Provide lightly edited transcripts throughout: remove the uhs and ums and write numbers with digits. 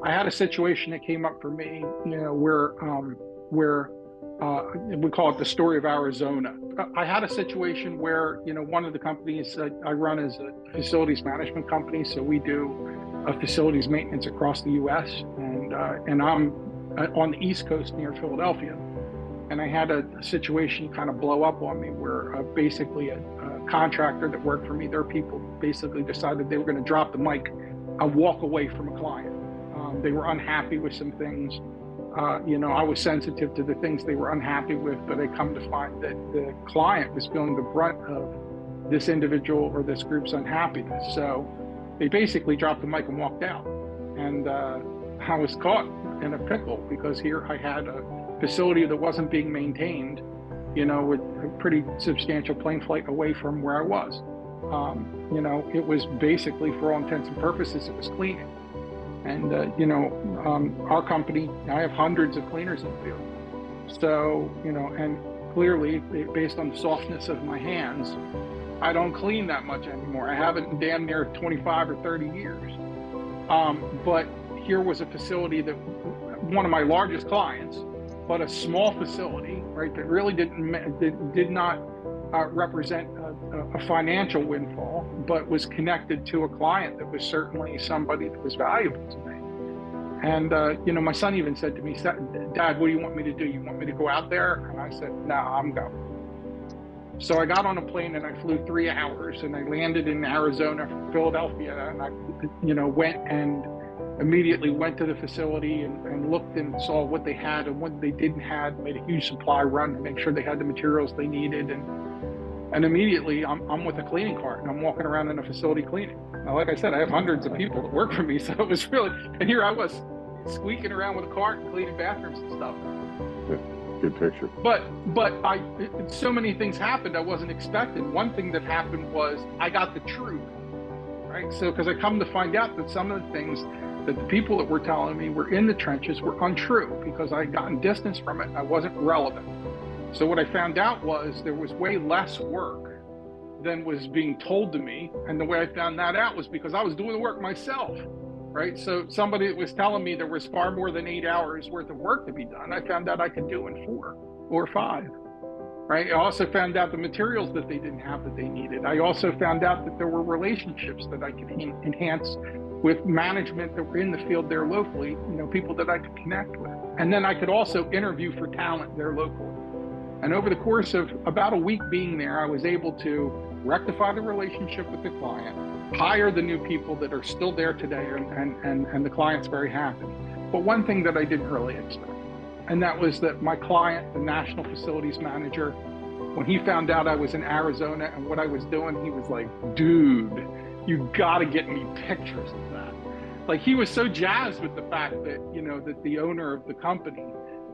I had a situation that came up for me, where we call it the story of Arizona. I had a situation where, one of the companies that I run is a facilities management company. So we do facilities maintenance across the U.S. and I'm on the East Coast near Philadelphia. And I had a situation kind of blow up on me where basically a contractor that worked for me, their people basically decided they were going to drop the mic and walk away from a client. They were unhappy with some things. I was sensitive to the things they were unhappy with, but I come to find that the client was feeling the brunt of this individual or this group's unhappiness. So they basically dropped the mic and walked out. And I was caught in a pickle because here I had a facility that wasn't being maintained, with a pretty substantial plane flight away from where I was. It was basically, for all intents and purposes, it was cleaning. And, our company, I have hundreds of cleaners in the field. So, and clearly, based on the softness of my hands, I don't clean that much anymore. I haven't in damn near 25 or 30 years. But here was a facility that one of my largest clients, but a small facility, right, that really did not represent a financial windfall, but was connected to a client that was certainly somebody that was valuable to me. And, my son even said to me, "Dad, what do you want me to do? You want me to go out there?" And I said, "No, I'm going." So I got on a plane and I flew 3 hours and I landed in Arizona, Philadelphia, and I, went and immediately went to the facility and looked and saw what they had and what they didn't have, made a huge supply run to make sure they had the materials they needed. And immediately I'm with a cleaning cart and I'm walking around in a facility cleaning. Now, like I said, I have hundreds of people that work for me. So it was really, and here I was squeaking around with a cart and cleaning bathrooms and stuff. Good picture. But so many things happened I wasn't expecting. One thing that happened was I got the truth, right? So, because I come to find out that some of the things that the people that were telling me were in the trenches were untrue because I had gotten distance from it and I wasn't relevant. So what I found out was there was way less work than was being told to me. And the way I found that out was because I was doing the work myself, right? So somebody that was telling me there was far more than 8 hours worth of work to be done, I found out I could do in 4 or 5, right? I also found out the materials that they didn't have that they needed. I also found out that there were relationships that I could enhance with management that were in the field there locally, people that I could connect with. And then I could also interview for talent there locally. And over the course of about a week being there, I was able to rectify the relationship with the client, hire the new people that are still there today, and the client's very happy. But one thing that I didn't really expect, and that was that my client, the national facilities manager, when he found out I was in Arizona and what I was doing, he was like, "Dude, you gotta get me pictures of that." Like, he was so jazzed with the fact that, that the owner of the company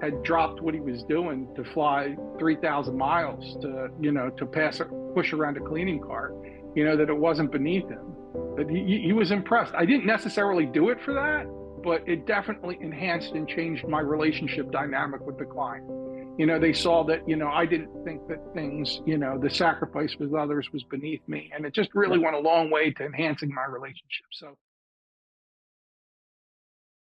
had dropped what he was doing to fly 3,000 miles to, push around a cleaning cart, that it wasn't beneath him. But he was impressed. I didn't necessarily do it for that, but it definitely enhanced and changed my relationship dynamic with the client. They saw that, I didn't think that things, the sacrifice with others was beneath me. And it just really went a long way to enhancing my relationship. So